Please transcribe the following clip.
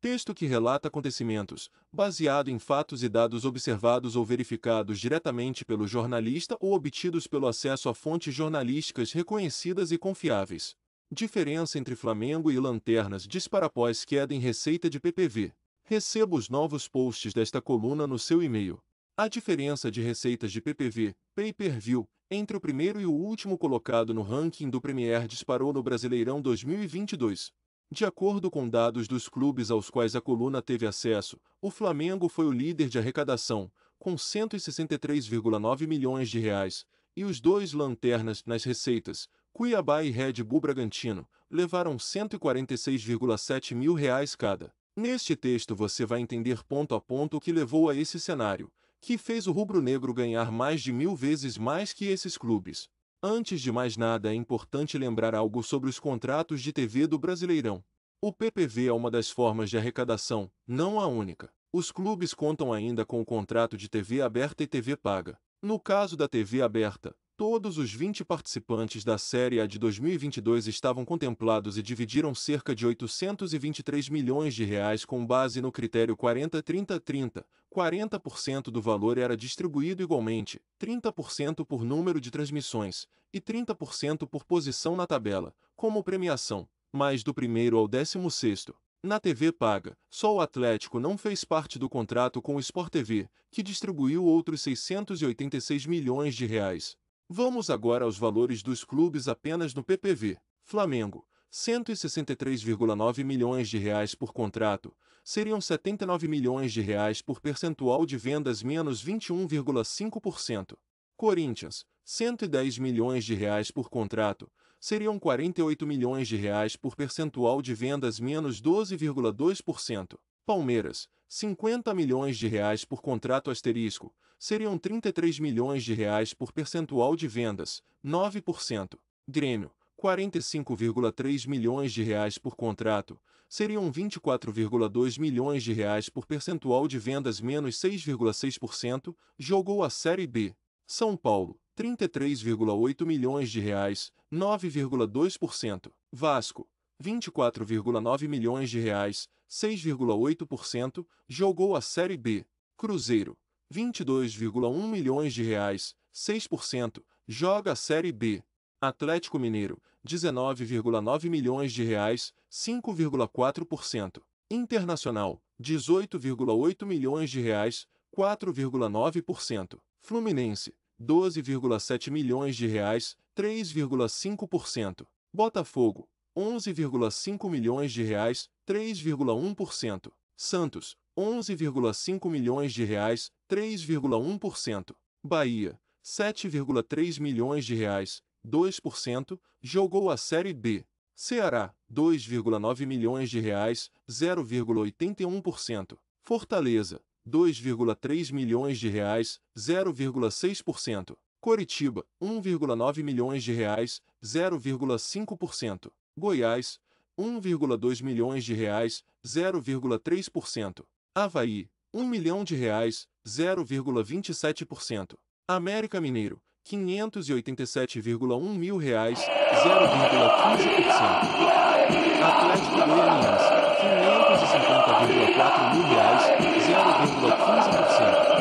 Texto que relata acontecimentos, baseado em fatos e dados observados ou verificados diretamente pelo jornalista ou obtidos pelo acesso a fontes jornalísticas reconhecidas e confiáveis. Diferença entre Flamengo e Lanternas dispara após queda em receita de PPV. Receba os novos posts desta coluna no seu e-mail. A diferença de receitas de PPV, pay-per-view, entre o primeiro e o último colocado no ranking do Premier disparou no Brasileirão 2022. De acordo com dados dos clubes aos quais a coluna teve acesso, o Flamengo foi o líder de arrecadação, com 163,9 milhões de reais, e os dois lanternas nas receitas, Cuiabá e Red Bull Bragantino, levaram 146,7 mil reais cada. Neste texto você vai entender ponto a ponto o que levou a esse cenário, que fez o rubro-negro ganhar mais de 1000 vezes mais que esses clubes. Antes de mais nada é importante lembrar algo sobre os contratos de TV do Brasileirão. O PPV é uma das formas de arrecadação, não a única. Os clubes contam ainda com o contrato de TV aberta e TV paga. No caso da TV aberta, todos os 20 participantes da Série A de 2022 estavam contemplados e dividiram cerca de 823 milhões de reais com base no critério 40-30-30. 40% do valor era distribuído igualmente, 30% por número de transmissões e 30% por posição na tabela, como premiação, mas do primeiro ao 16º. Na TV paga, só o Atlético não fez parte do contrato com o Sport TV, que distribuiu outros 686 milhões de reais. Vamos agora aos valores dos clubes apenas no PPV. Flamengo, 163,9 milhões de reais por contrato, seriam 79 milhões de reais por percentual de vendas menos 21,5%. Corinthians, 110 milhões de reais por contrato, seriam 48 milhões de reais por percentual de vendas menos 12,2%. Palmeiras, 50 milhões de reais por contrato asterisco, seriam 33 milhões de reais por percentual de vendas, 9%. Grêmio, 45,3 milhões de reais por contrato, seriam 24,2 milhões de reais por percentual de vendas menos 6,6%, jogou a Série B. São Paulo, 33,8 milhões de reais, 9,2%. Vasco, 24,9 milhões de reais, 6,8%, jogou a Série B. Cruzeiro, 22,1 milhões de reais, 6%, joga a Série B. Atlético Mineiro, 19,9 milhões de reais, 5,4%. Internacional, 18,8 milhões de reais, 4,9%. Fluminense, 12,7 milhões de reais, 3,5%. Botafogo, 11,5 milhões de reais, 3,1%. Santos, 11,5 milhões de reais, 3,1%. Bahia, 7,3 milhões de reais, 2%, jogou a Série B. Ceará, 2,9 milhões de reais, 0,81%. Fortaleza, 2,3 milhões de reais, 0,6%. Coritiba, 1,9 milhões de reais, 0,5%. Goiás, 1,2 milhões de reais, 0,3%. Avaí, 1 milhão de reais, 0,27%. América Mineiro, 587,1 mil reais, 0,15%. Atlético Goianiense, 550,4 mil reais, 0,15%.